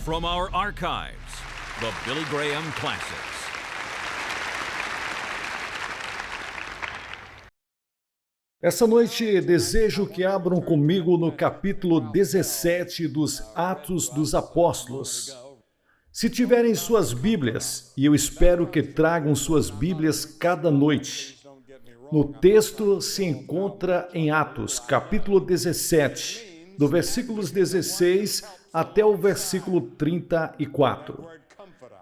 From our archives, the Billy Graham Classics. Essa noite desejo que abram comigo no capítulo 17 dos Atos dos Apóstolos. Se tiverem suas Bíblias, e eu espero que tragam suas Bíblias cada noite. No texto se encontra em Atos, capítulo 17, do versículos 16 até o versículo 34.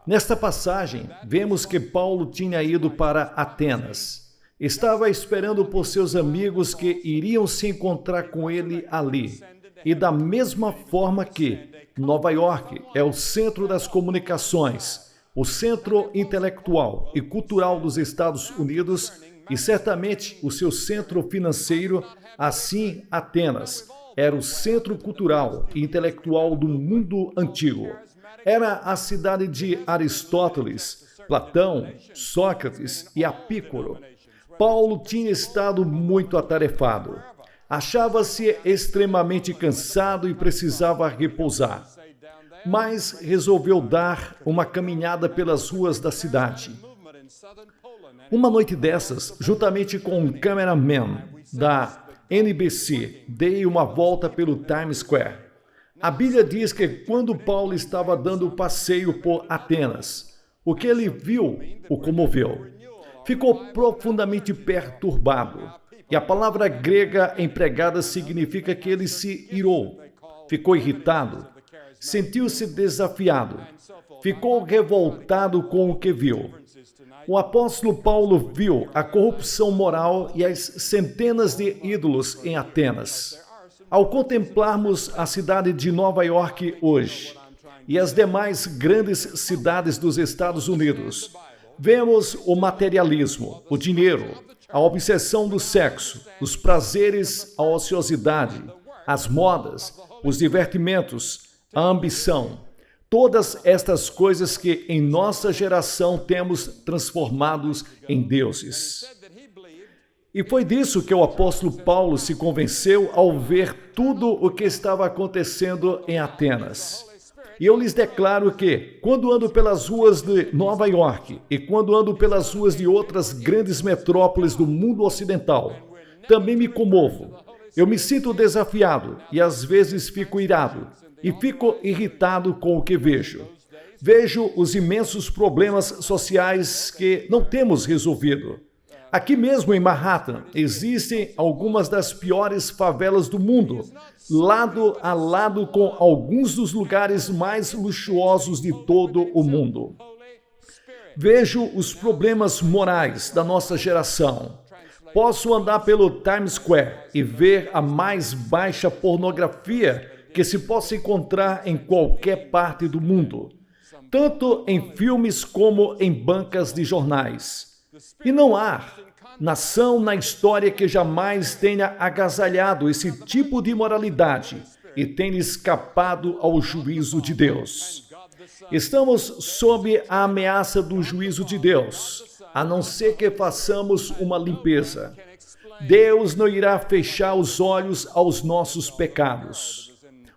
Nesta passagem, vemos que Paulo tinha ido para Atenas. Estava esperando por seus amigos que iriam se encontrar com ele ali. E da mesma forma que Nova York é o centro das comunicações, o centro intelectual e cultural dos Estados Unidos e certamente o seu centro financeiro, assim Atenas era o centro cultural e intelectual do mundo antigo. Era a cidade de Aristóteles, Platão, Sócrates e Epicuro. Paulo tinha estado muito atarefado. Achava-se extremamente cansado e precisava repousar. Mas resolveu dar uma caminhada pelas ruas da cidade. Uma noite dessas, juntamente com um cameraman da NBC, dei uma volta pelo Times Square. A Bíblia diz que quando Paulo estava dando o passeio por Atenas, o que ele viu o comoveu. Ficou profundamente perturbado. E a palavra grega empregada significa que ele se irou, ficou irritado, sentiu-se desafiado, ficou revoltado com o que viu. O apóstolo Paulo viu a corrupção moral e as centenas de ídolos em Atenas. Ao contemplarmos a cidade de Nova York hoje e as demais grandes cidades dos Estados Unidos, vemos o materialismo, o dinheiro, a obsessão do sexo, os prazeres, a ociosidade, as modas, os divertimentos, a ambição. Todas estas coisas que em nossa geração temos transformados em deuses. E foi disso que o apóstolo Paulo se convenceu ao ver tudo o que estava acontecendo em Atenas. E eu lhes declaro que, quando ando pelas ruas de Nova York e quando ando pelas ruas de outras grandes metrópoles do mundo ocidental, também me comovo. Eu me sinto desafiado e às vezes fico irado e fico irritado com o que vejo. Vejo os imensos problemas sociais que não temos resolvido. Aqui mesmo em Manhattan, existem algumas das piores favelas do mundo, lado a lado com alguns dos lugares mais luxuosos de todo o mundo. Vejo os problemas morais da nossa geração. Posso andar pelo Times Square e ver a mais baixa pornografia que se possa encontrar em qualquer parte do mundo, tanto em filmes como em bancas de jornais. E não há nação na história que jamais tenha agasalhado esse tipo de moralidade e tenha escapado ao juízo de Deus. Estamos sob a ameaça do juízo de Deus, a não ser que façamos uma limpeza. Deus não irá fechar os olhos aos nossos pecados.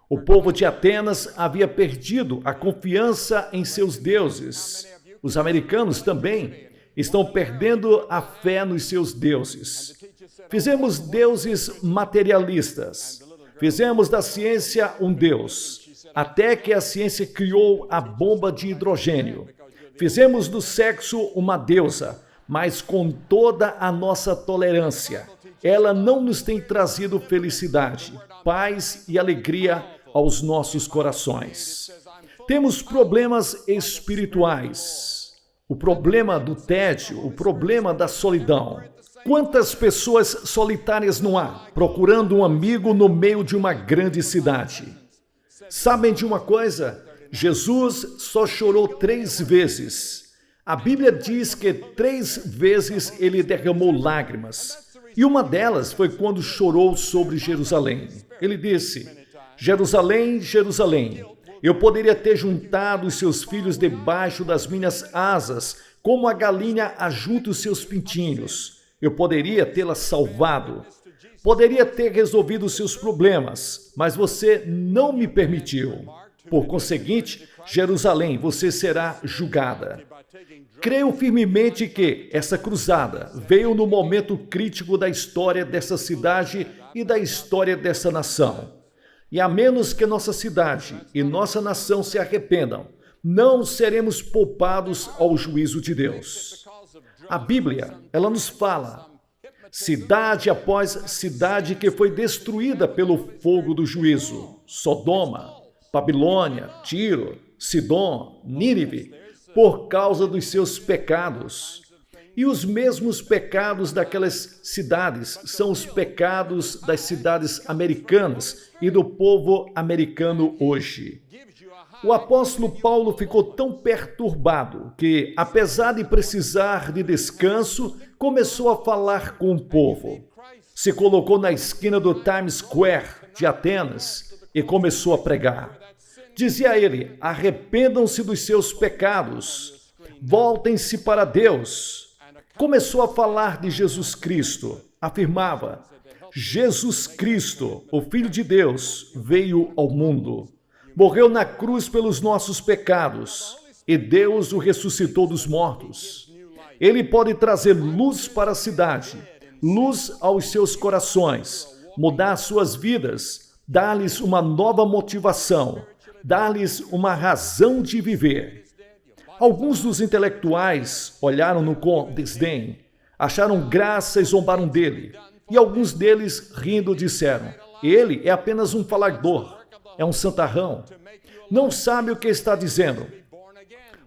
O povo de Atenas havia perdido a confiança em seus deuses. Os americanos também estão perdendo a fé nos seus deuses. Fizemos deuses materialistas. Fizemos da ciência um deus, até que a ciência criou a bomba de hidrogênio. Fizemos do sexo uma deusa, mas com toda a nossa tolerância, ela não nos tem trazido felicidade, paz e alegria aos nossos corações. Temos problemas espirituais. O problema do tédio, o problema da solidão. Quantas pessoas solitárias não há, procurando um amigo no meio de uma grande cidade? Sabem de uma coisa? Jesus só chorou 3 vezes. A Bíblia diz que 3 vezes ele derramou lágrimas. E uma delas foi quando chorou sobre Jerusalém. Ele disse: Jerusalém, Jerusalém, eu poderia ter juntado os seus filhos debaixo das minhas asas, como a galinha ajunta os seus pintinhos. Eu poderia tê-la salvado. Poderia ter resolvido os seus problemas, mas você não me permitiu. Por conseguinte, Jerusalém, você será julgada. Creio firmemente que essa cruzada veio no momento crítico da história dessa cidade e da história dessa nação. E a menos que nossa cidade e nossa nação se arrependam, não seremos poupados ao juízo de Deus. A Bíblia, ela nos fala, cidade após cidade que foi destruída pelo fogo do juízo. Sodoma, Babilônia, Tiro, Sidom, Nínive, por causa dos seus pecados. E os mesmos pecados daquelas cidades são os pecados das cidades americanas e do povo americano hoje. O apóstolo Paulo ficou tão perturbado que, apesar de precisar de descanso, começou a falar com o povo. Se colocou na esquina do Times Square de Atenas e começou a pregar. Dizia ele: arrependam-se dos seus pecados, voltem-se para Deus. Começou a falar de Jesus Cristo. Afirmava: Jesus Cristo, o Filho de Deus, veio ao mundo. Morreu na cruz pelos nossos pecados e Deus o ressuscitou dos mortos. Ele pode trazer luz para a cidade, luz aos seus corações, mudar suas vidas, dar-lhes uma nova motivação, dar-lhes uma razão de viver. Alguns dos intelectuais olharam-no com desdém, acharam graça e zombaram dele. E alguns deles, rindo, disseram: ele é apenas um falador. É um santarrão, não sabe o que está dizendo.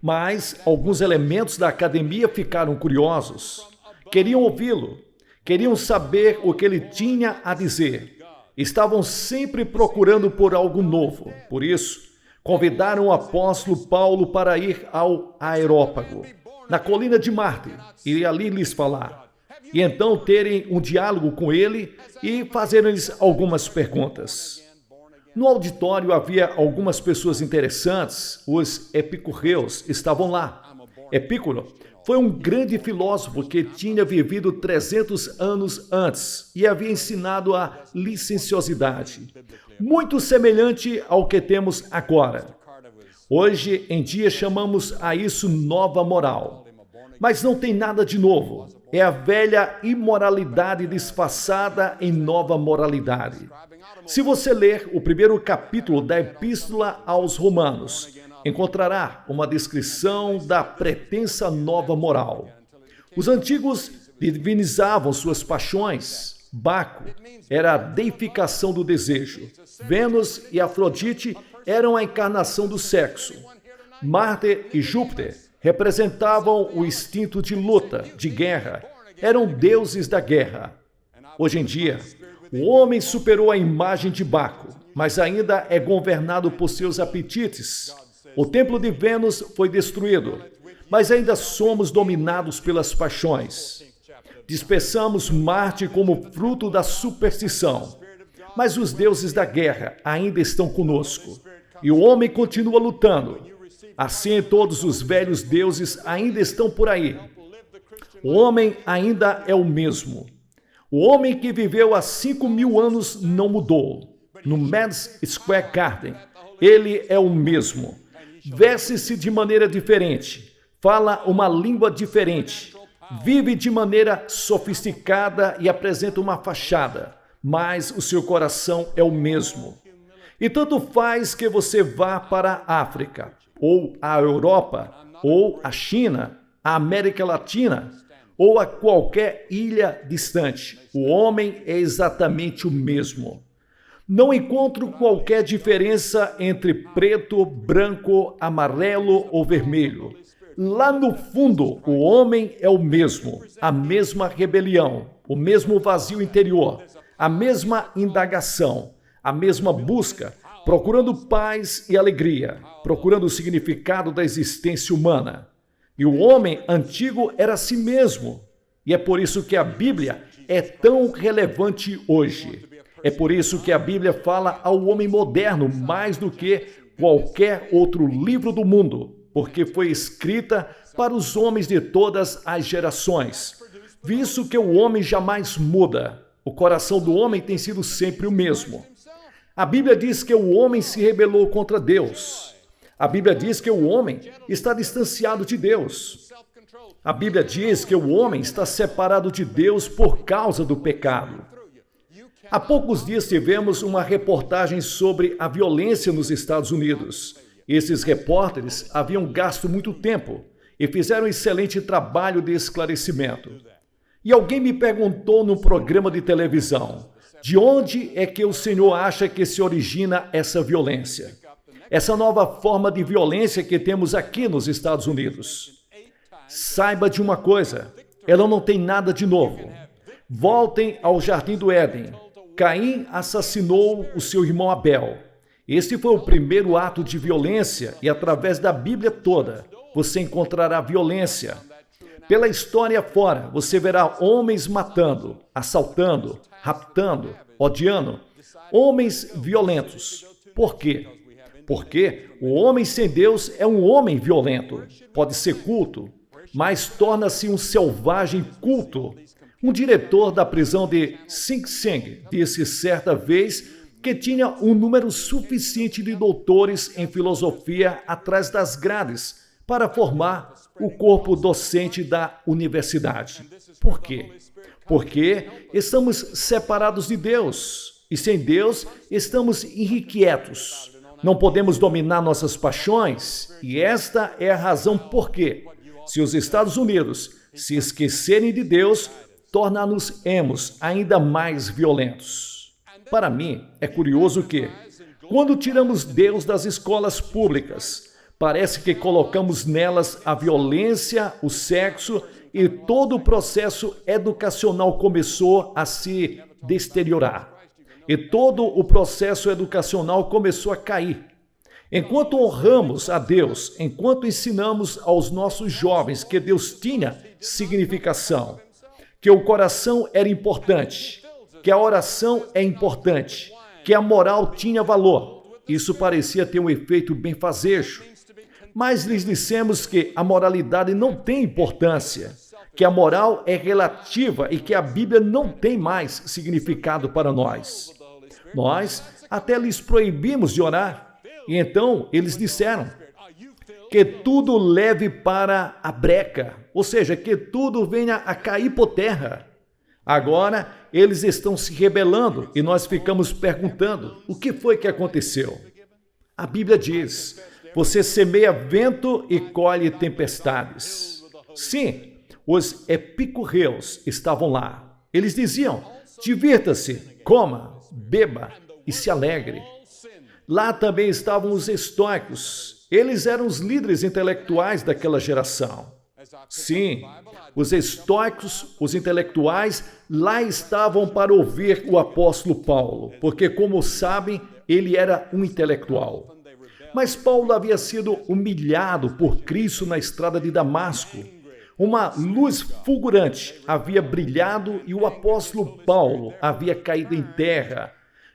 Mas alguns elementos da academia ficaram curiosos, queriam ouvi-lo, queriam saber o que ele tinha a dizer. Estavam sempre procurando por algo novo. Por isso, convidaram o apóstolo Paulo para ir ao Areópago, na colina de Marte, e ali lhes falar. E então terem um diálogo com ele e fazerem-lhes algumas perguntas. No auditório havia algumas pessoas interessantes. Os epicúreos estavam lá. Epicuro foi um grande filósofo que tinha vivido 300 anos antes e havia ensinado a licenciosidade, muito semelhante ao que temos agora. Hoje em dia chamamos a isso nova moral. Mas não tem nada de novo. É a velha imoralidade disfarçada em nova moralidade. Se você ler o primeiro capítulo da Epístola aos Romanos, encontrará uma descrição da pretensa nova moral. Os antigos divinizavam suas paixões. Baco era a deificação do desejo. Vênus e Afrodite eram a encarnação do sexo. Marte e Júpiter representavam o instinto de luta, de guerra. Eram deuses da guerra. Hoje em dia, o homem superou a imagem de Baco, mas ainda é governado por seus apetites. O templo de Vênus foi destruído, mas ainda somos dominados pelas paixões. Dispersamos Marte como fruto da superstição, mas os deuses da guerra ainda estão conosco, e o homem continua lutando. Assim, todos os velhos deuses ainda estão por aí. O homem ainda é o mesmo. O homem que viveu há 5.000 anos não mudou. No Madison Square Garden, ele é o mesmo. Veste-se de maneira diferente, fala uma língua diferente, vive de maneira sofisticada e apresenta uma fachada, mas o seu coração é o mesmo. E tanto faz que você vá para a África, ou a Europa, ou a China, a América Latina, ou a qualquer ilha distante. O homem é exatamente o mesmo. Não encontro qualquer diferença entre preto, branco, amarelo ou vermelho. Lá no fundo, o homem é o mesmo, a mesma rebelião, o mesmo vazio interior, a mesma indagação, a mesma busca, procurando paz e alegria, procurando o significado da existência humana. E o homem antigo era si mesmo. E é por isso que a Bíblia é tão relevante hoje. É por isso que a Bíblia fala ao homem moderno mais do que qualquer outro livro do mundo, porque foi escrita para os homens de todas as gerações. Visto que o homem jamais muda, o coração do homem tem sido sempre o mesmo. A Bíblia diz que o homem se rebelou contra Deus. A Bíblia diz que o homem está distanciado de Deus. A Bíblia diz que o homem está separado de Deus por causa do pecado. Há poucos dias tivemos uma reportagem sobre a violência nos Estados Unidos. Esses repórteres haviam gasto muito tempo e fizeram um excelente trabalho de esclarecimento. E alguém me perguntou no programa de televisão, de onde é que o Senhor acha que se origina essa violência? Essa nova forma de violência que temos aqui nos Estados Unidos. Saiba de uma coisa, ela não tem nada de novo. Voltem ao Jardim do Éden. Caim assassinou o seu irmão Abel. Este foi o primeiro ato de violência e através da Bíblia toda você encontrará violência. Pela história fora, você verá homens matando, assaltando, raptando, odiando, homens violentos. Por quê? Porque o homem sem Deus é um homem violento. Pode ser culto, mas torna-se um selvagem culto. Um diretor da prisão de Sing Sing disse certa vez que tinha um número suficiente de doutores em filosofia atrás das grades para formar o corpo docente da universidade. Por quê? Porque estamos separados de Deus e sem Deus estamos irrequietos. Não podemos dominar nossas paixões e esta é a razão por que, se os Estados Unidos se esquecerem de Deus, torna-nos-emos ainda mais violentos. Para mim, é curioso que, quando tiramos Deus das escolas públicas, parece que colocamos nelas a violência, o sexo e todo o processo educacional começou a se deteriorar. E todo o processo educacional começou a cair. Enquanto honramos a Deus, enquanto ensinamos aos nossos jovens que Deus tinha significação, que o coração era importante, que a oração é importante, que a moral tinha valor, isso parecia ter um efeito benfazejo. Mas lhes dissemos que a moralidade não tem importância, que a moral é relativa e que a Bíblia não tem mais significado para nós. Nós até lhes proibimos de orar. E então eles disseram que tudo leve para a breca, ou seja, que tudo venha a cair por terra. Agora eles estão se rebelando e nós ficamos perguntando, o que foi que aconteceu? A Bíblia diz, você semeia vento e colhe tempestades. Sim, os epicurreus estavam lá. Eles diziam, divirta-se, coma, beba e se alegre. Lá também estavam os estoicos. Eles eram os líderes intelectuais daquela geração. Sim, os estoicos, os intelectuais, lá estavam para ouvir o apóstolo Paulo, porque, como sabem, ele era um intelectual. Mas Paulo havia sido humilhado por Cristo na estrada de Damasco. Uma luz fulgurante havia brilhado e o apóstolo Paulo havia caído em terra.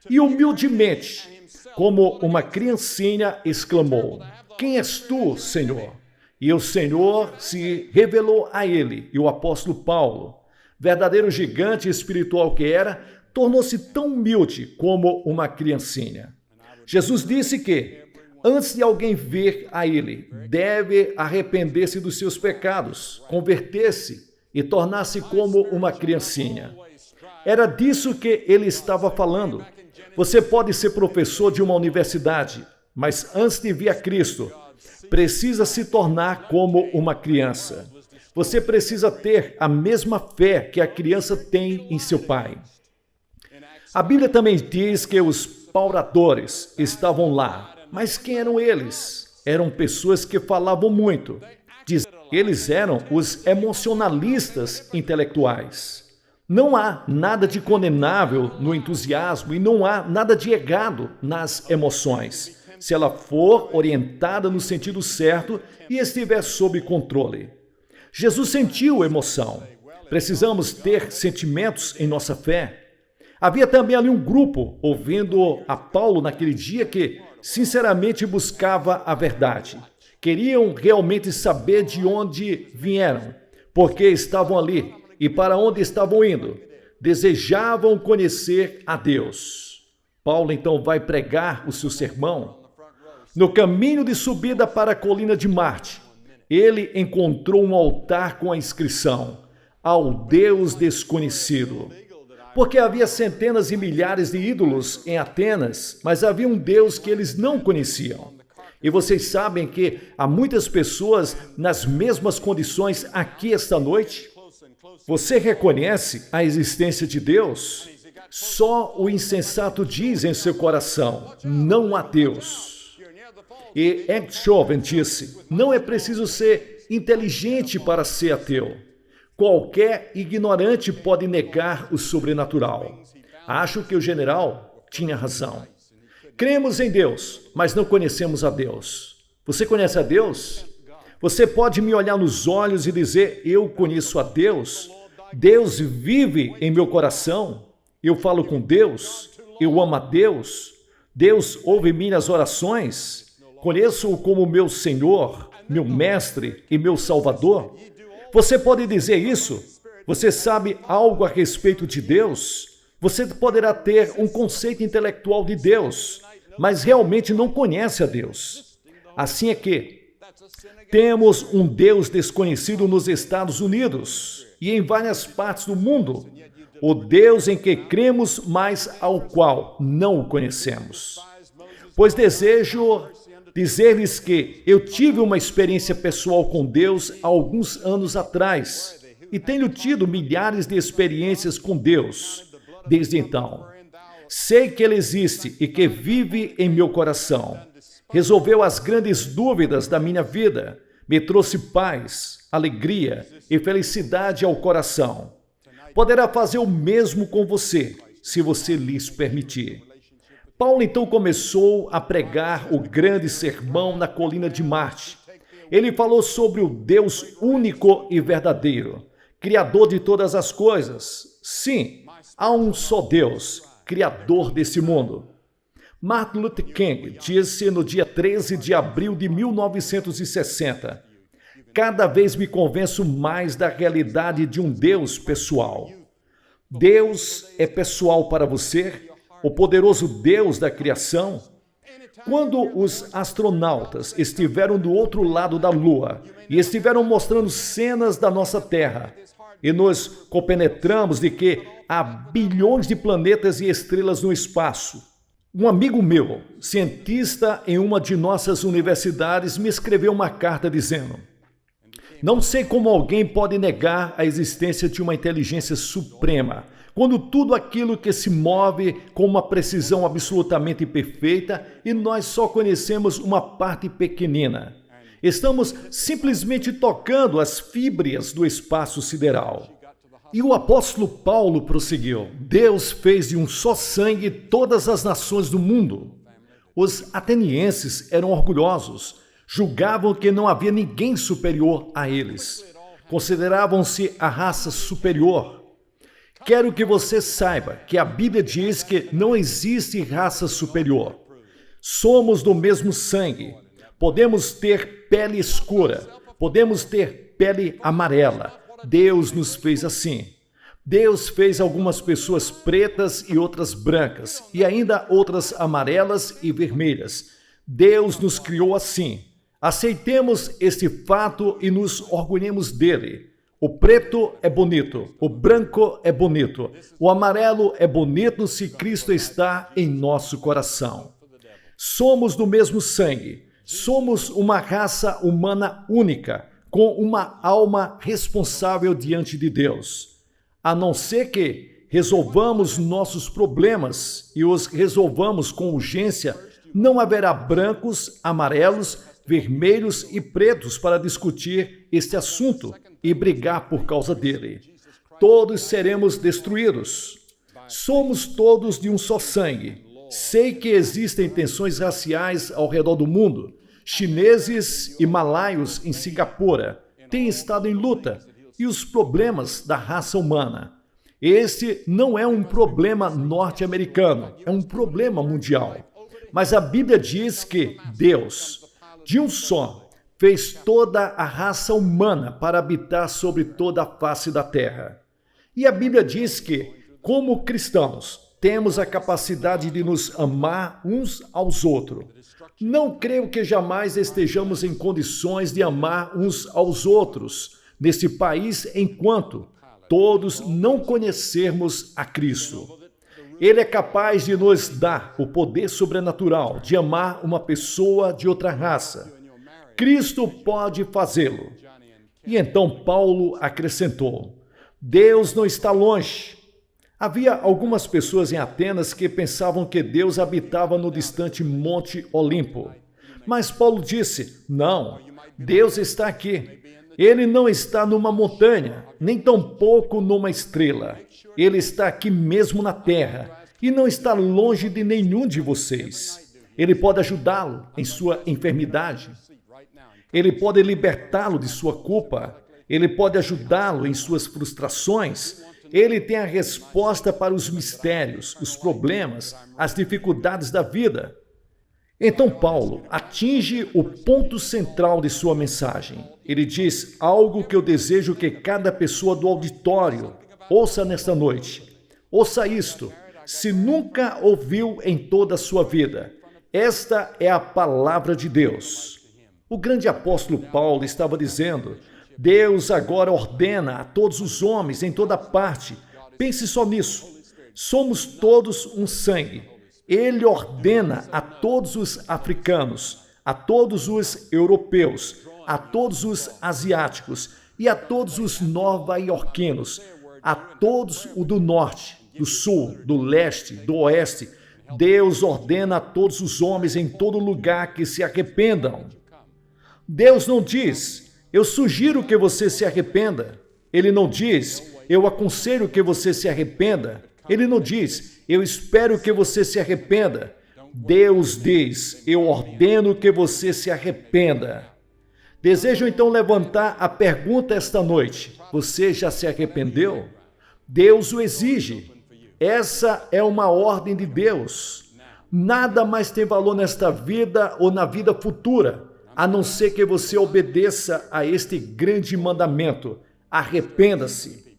E humildemente, como uma criancinha, exclamou, quem és tu, Senhor? E o Senhor se revelou a ele, e o apóstolo Paulo, verdadeiro gigante espiritual que era, tornou-se tão humilde como uma criancinha. Jesus disse que, antes de alguém vir a ele, deve arrepender-se dos seus pecados, converter-se e tornar-se como uma criancinha. Era disso que ele estava falando. Você pode ser professor de uma universidade, mas antes de vir a Cristo, precisa se tornar como uma criança. Você precisa ter a mesma fé que a criança tem em seu pai. A Bíblia também diz que os pauradores estavam lá. Mas quem eram eles? Eram pessoas que falavam muito. Eles eram os emocionalistas intelectuais. Não há nada de condenável no entusiasmo e não há nada de errado nas emoções, se ela for orientada no sentido certo e estiver sob controle. Jesus sentiu emoção. Precisamos ter sentimentos em nossa fé. Havia também ali um grupo, ouvindo a Paulo naquele dia, que sinceramente buscava a verdade. Queriam realmente saber de onde vieram, porque estavam ali e para onde estavam indo. Desejavam conhecer a Deus. Paulo então vai pregar o seu sermão. No caminho de subida para a colina de Marte, ele encontrou um altar com a inscrição: ao Deus desconhecido. Porque havia centenas e milhares de ídolos em Atenas, mas havia um Deus que eles não conheciam. E vocês sabem que há muitas pessoas nas mesmas condições aqui esta noite? Você reconhece a existência de Deus? Só o insensato diz em seu coração: não há Deus. E Eckhart disse: não é preciso ser inteligente para ser ateu. Qualquer ignorante pode negar o sobrenatural. Acho que o general tinha razão. Cremos em Deus, mas não conhecemos a Deus. Você conhece a Deus? Você pode me olhar nos olhos e dizer: eu conheço a Deus? Deus vive em meu coração? Eu falo com Deus? Eu amo a Deus? Deus ouve minhas orações? Conheço-o como meu Senhor, meu Mestre e meu Salvador? Você pode dizer isso? Você sabe algo a respeito de Deus? Você poderá ter um conceito intelectual de Deus, mas realmente não conhece a Deus. Assim é que temos um Deus desconhecido nos Estados Unidos e em várias partes do mundo. O Deus em que cremos, mas ao qual não o conhecemos. Pois desejo dizer-lhes que eu tive uma experiência pessoal com Deus há alguns anos atrás e tenho tido milhares de experiências com Deus desde então. Sei que Ele existe e que vive em meu coração. Resolveu as grandes dúvidas da minha vida, me trouxe paz, alegria e felicidade ao coração. Poderá fazer o mesmo com você, se você lhes permitir. Paulo então começou a pregar o grande sermão na colina de Marte. Ele falou sobre o Deus único e verdadeiro, Criador de todas as coisas. Sim, há um só Deus, Criador desse mundo. Martin Luther King disse no dia 13 de abril de 1960: cada vez me convenço mais da realidade de um Deus pessoal. Deus é pessoal para você? O poderoso Deus da criação? Quando os astronautas estiveram do outro lado da Lua e estiveram mostrando cenas da nossa Terra, e nos compenetramos de que há bilhões de planetas e estrelas no espaço, um amigo meu, cientista em uma de nossas universidades, me escreveu uma carta dizendo: não sei como alguém pode negar a existência de uma inteligência suprema, quando tudo aquilo que se move com uma precisão absolutamente perfeita e nós só conhecemos uma parte pequenina. Estamos simplesmente tocando as fibras do espaço sideral. E o apóstolo Paulo prosseguiu: Deus fez de um só sangue todas as nações do mundo. Os atenienses eram orgulhosos, julgavam que não havia ninguém superior a eles. Consideravam-se a raça superior. Quero que você saiba que a Bíblia diz que não existe raça superior. Somos do mesmo sangue. Podemos ter pele escura, podemos ter pele amarela. Deus nos fez assim. Deus fez algumas pessoas pretas e outras brancas, e ainda outras amarelas e vermelhas. Deus nos criou assim. Aceitemos este fato e nos orgulhemos dele. O preto é bonito, o branco é bonito, o amarelo é bonito se Cristo está em nosso coração. Somos do mesmo sangue, somos uma raça humana única, com uma alma responsável diante de Deus. A não ser que resolvamos nossos problemas e os resolvamos com urgência, não haverá brancos, amarelos, vermelhos e pretos para discutir este assunto e brigar por causa dele. Todos seremos destruídos. Somos todos de um só sangue. Sei que existem tensões raciais ao redor do mundo. Chineses e malaios em Singapura têm estado em luta, e os problemas da raça humana. Este não é um problema norte-americano, é um problema mundial. Mas a Bíblia diz que Deus, de um só, fez toda a raça humana para habitar sobre toda a face da terra. E a Bíblia diz que, como cristãos, temos a capacidade de nos amar uns aos outros. Não creio que jamais estejamos em condições de amar uns aos outros neste país enquanto todos não conhecermos a Cristo. Ele é capaz de nos dar o poder sobrenatural de amar uma pessoa de outra raça. Cristo pode fazê-lo. E então Paulo acrescentou: Deus não está longe. Havia algumas pessoas em Atenas que pensavam que Deus habitava no distante Monte Olimpo. Mas Paulo disse: não, Deus está aqui. Ele não está numa montanha, nem tampouco numa estrela. Ele está aqui mesmo na terra e não está longe de nenhum de vocês. Ele pode ajudá-lo em sua enfermidade. Ele pode libertá-lo de sua culpa. Ele pode ajudá-lo em suas frustrações. Ele tem a resposta para os mistérios, os problemas, as dificuldades da vida. Então Paulo atinge o ponto central de sua mensagem. Ele diz algo que eu desejo que cada pessoa do auditório ouça nesta noite. Ouça isto, se nunca ouviu em toda a sua vida. Esta é a palavra de Deus. O grande apóstolo Paulo estava dizendo: Deus agora ordena a todos os homens em toda parte. Pense só nisso. Somos todos um sangue. Ele ordena a todos os africanos, a todos os europeus, a todos os asiáticos e a todos os nova-iorquinos, a todos o do norte, do sul, do leste, do oeste. Deus ordena a todos os homens em todo lugar que se arrependam. Deus não diz: eu sugiro que você se arrependa. Ele não diz: eu aconselho que você se arrependa. Ele não diz: eu espero que você se arrependa. Deus diz: eu ordeno que você se arrependa. Desejo então levantar a pergunta esta noite: você já se arrependeu? Deus o exige. Essa é uma ordem de Deus. Nada mais tem valor nesta vida ou na vida futura, a não ser que você obedeça a este grande mandamento: arrependa-se.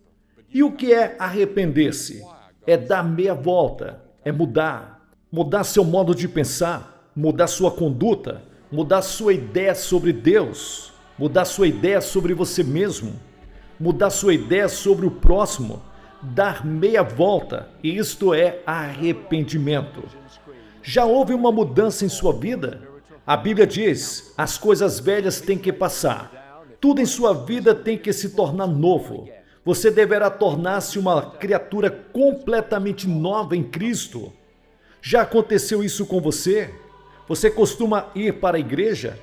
E o que é arrepender-se? É dar meia volta, é mudar seu modo de pensar, mudar sua conduta, mudar sua ideia sobre Deus, mudar sua ideia sobre você mesmo, mudar sua ideia sobre o próximo, dar meia volta, e isto é arrependimento. Já houve uma mudança em sua vida? A Bíblia diz: as coisas velhas têm que passar, tudo em sua vida tem que se tornar novo. Você deverá tornar-se uma criatura completamente nova em Cristo. Já aconteceu isso com você? Você costuma ir para a igreja?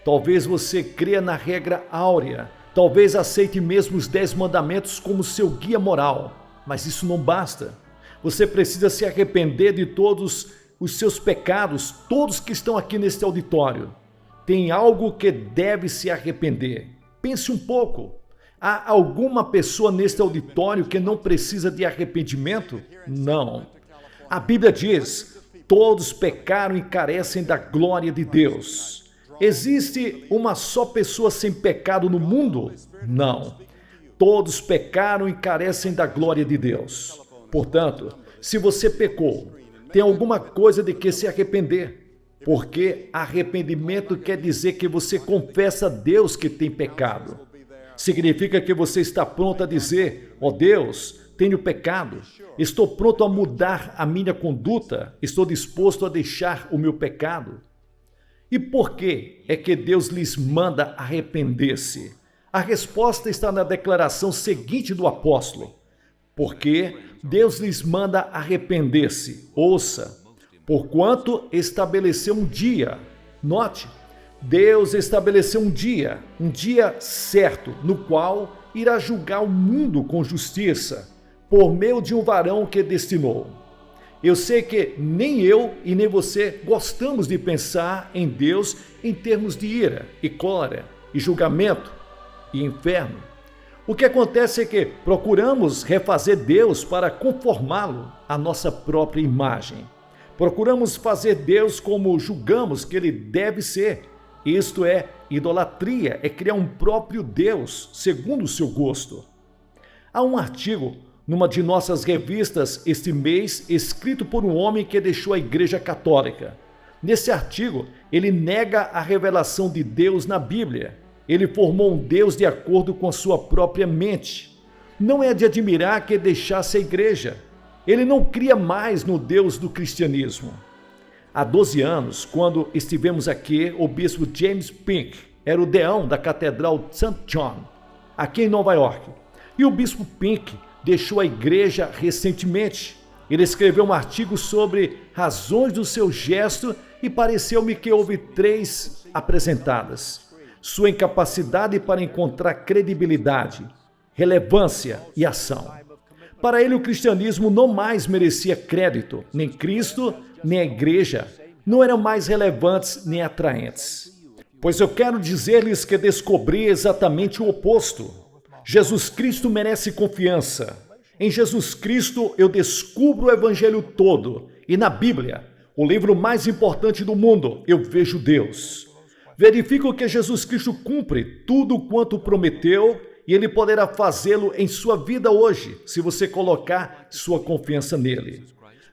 Talvez você creia na regra áurea. Talvez aceite mesmo os 10 mandamentos como seu guia moral. Mas isso não basta. Você precisa se arrepender de todos os seus pecados, todos que estão aqui neste auditório. Tem algo que deve se arrepender. Pense um pouco. Há alguma pessoa neste auditório que não precisa de arrependimento? Não. A Bíblia diz: todos pecaram e carecem da glória de Deus. Existe uma só pessoa sem pecado no mundo? Não. Todos pecaram e carecem da glória de Deus. Portanto, se você pecou, tem alguma coisa de que se arrepender. Porque arrependimento quer dizer que você confessa a Deus que tem pecado. Significa que você está pronto a dizer: ó Deus, tenho pecado, estou pronto a mudar a minha conduta, estou disposto a deixar o meu pecado. E por que é que Deus lhes manda arrepender-se? A resposta está na declaração seguinte do apóstolo: porque Deus lhes manda arrepender-se. Ouça, porquanto estabeleceu um dia. Note, Deus estabeleceu um dia certo, no qual irá julgar o mundo com justiça, por meio de um varão que destinou. Eu sei que nem eu e nem você gostamos de pensar em Deus em termos de ira e cólera e julgamento e inferno. O que acontece é que procuramos refazer Deus para conformá-lo à nossa própria imagem. Procuramos fazer Deus como julgamos que ele deve ser. Isto é idolatria, é criar um próprio Deus segundo o seu gosto. Há um artigo numa de nossas revistas este mês, escrito por um homem que deixou a Igreja Católica. Nesse artigo, ele nega a revelação de Deus na Bíblia. Ele formou um Deus de acordo com a sua própria mente. Não é de admirar que deixasse a igreja. Ele não cria mais no Deus do cristianismo. Há 12 anos, quando estivemos aqui, o bispo James Pink era o deão da Catedral St. John, aqui em Nova York. E o bispo Pink deixou a igreja recentemente. Ele escreveu um artigo sobre razões do seu gesto e pareceu-me que houve 3 apresentadas. Sua incapacidade para encontrar credibilidade, relevância e ação. Para ele, o cristianismo não mais merecia crédito, nem Cristo, nem a igreja, não eram mais relevantes nem atraentes. Pois eu quero dizer-lhes que descobri exatamente o oposto. Jesus Cristo merece confiança. Em Jesus Cristo eu descubro o evangelho todo, e na Bíblia, o livro mais importante do mundo, eu vejo Deus. Verifico que Jesus Cristo cumpre tudo quanto prometeu e Ele poderá fazê-lo em sua vida hoje, se você colocar sua confiança nele.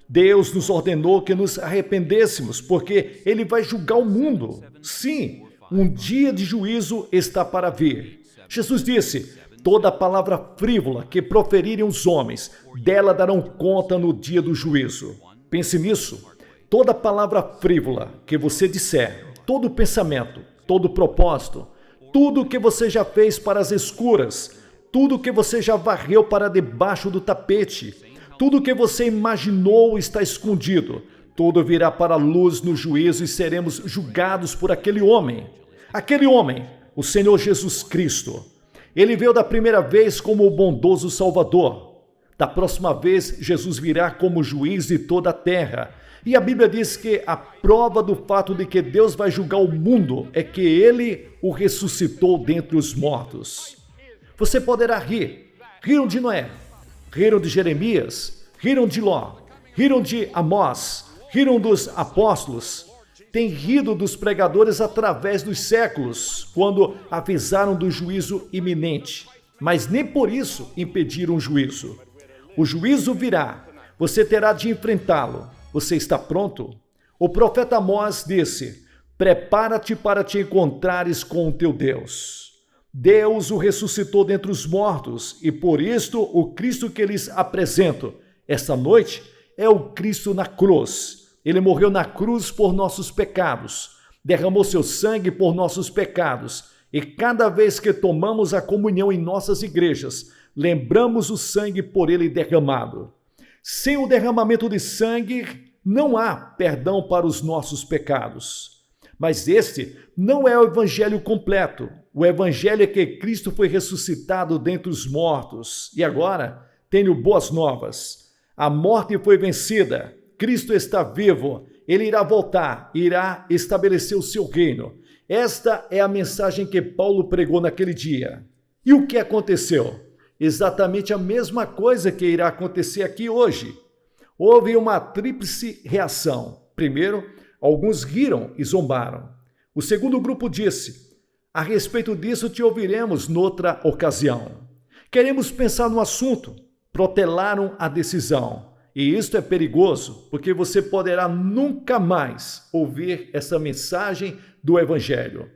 Deus nos ordenou que nos arrependêssemos, porque Ele vai julgar o mundo. Sim, um dia de juízo está para vir. Jesus disse: toda palavra frívola que proferirem os homens, dela darão conta no dia do juízo. Pense nisso. Toda palavra frívola que você disser, todo pensamento, todo propósito, tudo que você já fez para as escuras, tudo que você já varreu para debaixo do tapete, tudo que você imaginou está escondido, tudo virá para a luz no juízo e seremos julgados por aquele homem. Aquele homem, o Senhor Jesus Cristo. Ele veio da primeira vez como o bondoso Salvador. Da próxima vez, Jesus virá como juiz de toda a terra. E a Bíblia diz que a prova do fato de que Deus vai julgar o mundo é que Ele o ressuscitou dentre os mortos. Você poderá rir. Riram de Noé, riram de Jeremias, riram de Ló, riram de Amós, riram dos apóstolos. Têm rido dos pregadores através dos séculos, quando avisaram do juízo iminente. Mas nem por isso impediram o juízo. O juízo virá. Você terá de enfrentá-lo. Você está pronto? O profeta Amós disse: prepara-te para te encontrares com o teu Deus. Deus o ressuscitou dentre os mortos, e por isto o Cristo que lhes apresento esta noite é o Cristo na cruz. Ele morreu na cruz por nossos pecados, derramou seu sangue por nossos pecados, e cada vez que tomamos a comunhão em nossas igrejas, lembramos o sangue por ele derramado. Sem o derramamento de sangue, não há perdão para os nossos pecados. Mas este não é o evangelho completo. O evangelho é que Cristo foi ressuscitado dentre os mortos. E agora, tenho boas novas. A morte foi vencida. Cristo está vivo. Ele irá voltar, irá estabelecer o seu reino. Esta é a mensagem que Paulo pregou naquele dia. E o que aconteceu? Exatamente a mesma coisa que irá acontecer aqui hoje. Houve uma tríplice reação. Primeiro, alguns riram e zombaram. O segundo grupo disse: a respeito disso te ouviremos noutra ocasião. Queremos pensar no assunto. Protelaram a decisão. E isto é perigoso, porque você poderá nunca mais ouvir essa mensagem do Evangelho.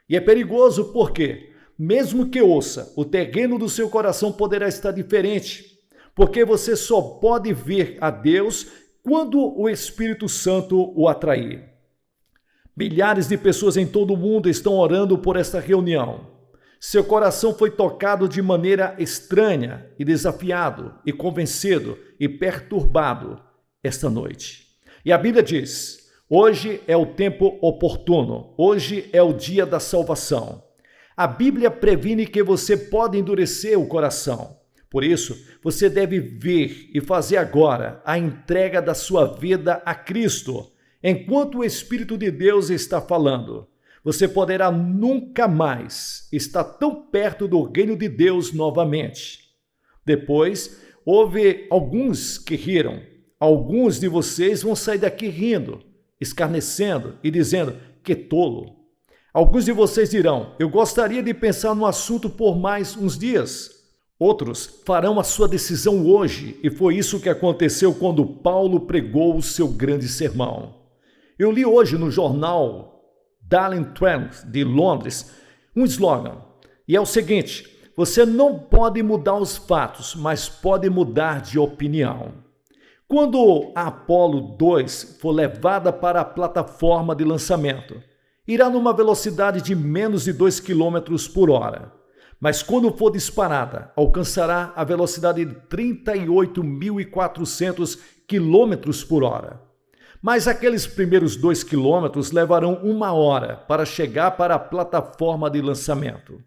E é perigoso porque, mesmo que ouça, o terreno do seu coração poderá estar diferente, porque você só pode ver a Deus quando o Espírito Santo o atrair. Milhares de pessoas em todo o mundo estão orando por esta reunião. Seu coração foi tocado de maneira estranha e desafiado e convencido e perturbado esta noite. E a Bíblia diz: hoje é o tempo oportuno, hoje é o dia da salvação. A Bíblia previne que você pode endurecer o coração. Por isso, você deve ver e fazer agora a entrega da sua vida a Cristo, enquanto o Espírito de Deus está falando. Você poderá nunca mais estar tão perto do reino de Deus novamente. Depois, houve alguns que riram. Alguns de vocês vão sair daqui rindo, escarnecendo e dizendo: que tolo. Alguns de vocês dirão: eu gostaria de pensar no assunto por mais uns dias. Outros farão a sua decisão hoje, e foi isso que aconteceu quando Paulo pregou o seu grande sermão. Eu li hoje no jornal Daily Trend de Londres um slogan, e é o seguinte: você não pode mudar os fatos, mas pode mudar de opinião. Quando a Apollo 2 for levada para a plataforma de lançamento, irá numa velocidade de menos de 2 km por hora. Mas quando for disparada, alcançará a velocidade de 38.400 km por hora. Mas aqueles primeiros 2 quilômetros levarão 1 hora para chegar para a plataforma de lançamento.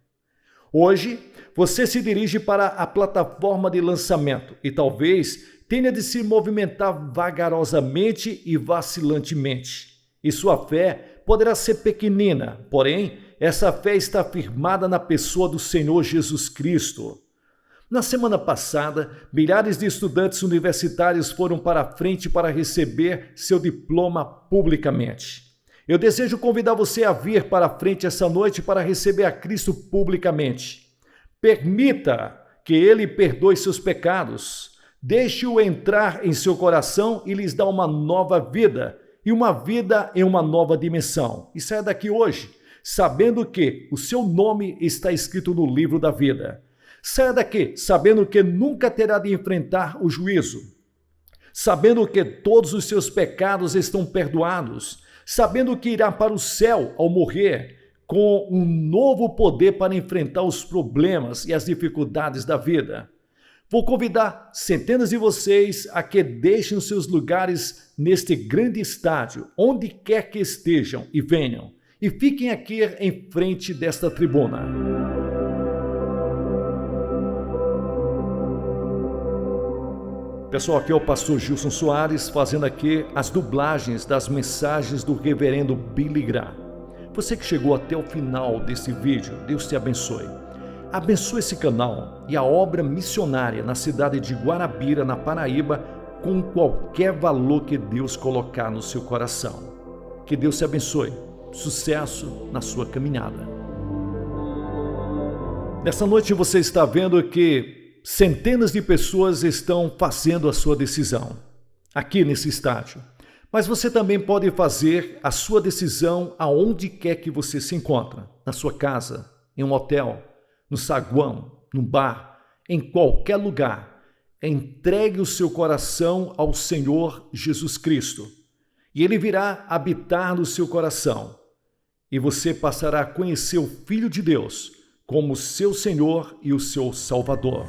Hoje, você se dirige para a plataforma de lançamento e talvez tenha de se movimentar vagarosamente e vacilantemente. E sua fé poderá ser pequenina, porém, essa fé está firmada na pessoa do Senhor Jesus Cristo. Na semana passada, milhares de estudantes universitários foram para a frente para receber seu diploma publicamente. Eu desejo convidar você a vir para a frente essa noite para receber a Cristo publicamente. Permita que Ele perdoe seus pecados. Deixe-o entrar em seu coração e lhes dar uma nova vida, e uma vida em uma nova dimensão. E saia daqui hoje, sabendo que o seu nome está escrito no livro da vida. Saia daqui sabendo que nunca terá de enfrentar o juízo, sabendo que todos os seus pecados estão perdoados, sabendo que irá para o céu ao morrer, com um novo poder para enfrentar os problemas e as dificuldades da vida. Vou convidar centenas de vocês a que deixem os seus lugares neste grande estádio, onde quer que estejam, e venham. E fiquem aqui em frente desta tribuna. Pessoal, aqui é o pastor Gilson Soares fazendo aqui as dublagens das mensagens do reverendo Billy Graham. Você que chegou até o final desse vídeo, Deus te abençoe. Abençoe esse canal e a obra missionária na cidade de Guarabira, na Paraíba, com qualquer valor que Deus colocar no seu coração. Que Deus te abençoe. Sucesso na sua caminhada. Nessa noite você está vendo que centenas de pessoas estão fazendo a sua decisão aqui nesse estádio. Mas você também pode fazer a sua decisão aonde quer que você se encontre. Na sua casa, em um hotel, no saguão, no bar, em qualquer lugar. Entregue o seu coração ao Senhor Jesus Cristo. E Ele virá habitar no seu coração. E você passará a conhecer o Filho de Deus como seu Senhor e o seu Salvador.